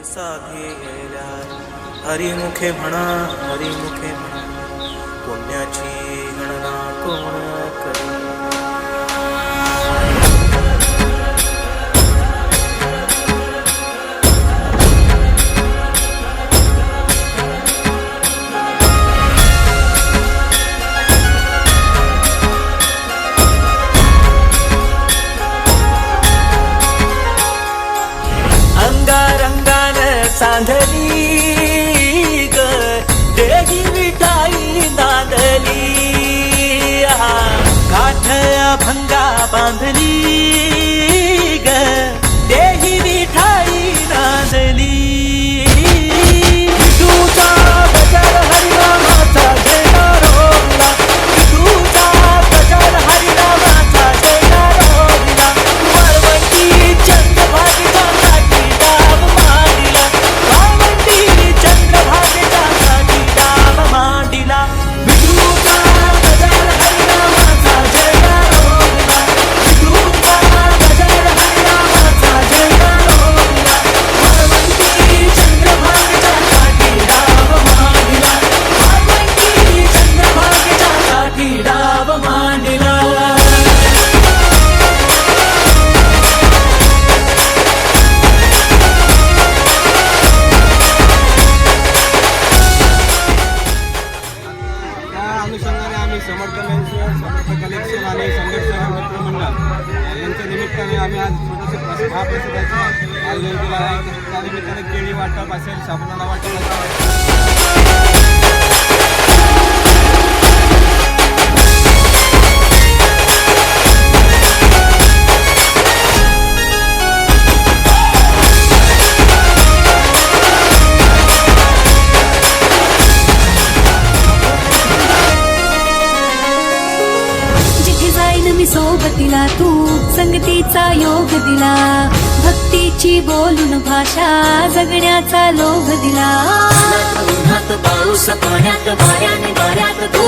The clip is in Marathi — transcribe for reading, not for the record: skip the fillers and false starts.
साधेला हरिमुखे म्हणा हरिमुखे म्हणा पुण्याची गणना कोण करी. सांधली ग देही विठाई नांदली काठ भंगा बांधली ग देही विठाई नांदली. तुझा गजर हरिनामाचा झेंडा रोवला तुझा गजर हरिनामाचा झेंडा रोवला वरवंटी चंद्रभागेच्या काठी डाव मांडिला चंद्रभागेच्या काठी डाव मांडिला. विठूचा गजर हरिनामाचा झेंडा रोवला विठूचा गजर हरिनामाचा झेंडा रोवला वरवंटी चंद्रभागेच्या काठी डाव मांडिला वरवंटी चंद्रभागेच्या काठी डाव मांडिला. अनुषंगाने आम्ही समर्थ कलेक्शन आणि संघर्ष मित्र मंडळ यांच्या निमित्ताने आम्ही आज छोटेसे महाप्रसादाचं आयोजन केलं आहे. त्यानिमित्ताने केळी वाटप असेल, साबुदाणा वाटप असेल. मी सोबतीला तू संगतीचा योग दिला भक्तीची बोलून भाषा जगण्याचा लोभ दिला. उन्हात पाऊस पाण्यात वाऱ्याने वाऱ्यात तू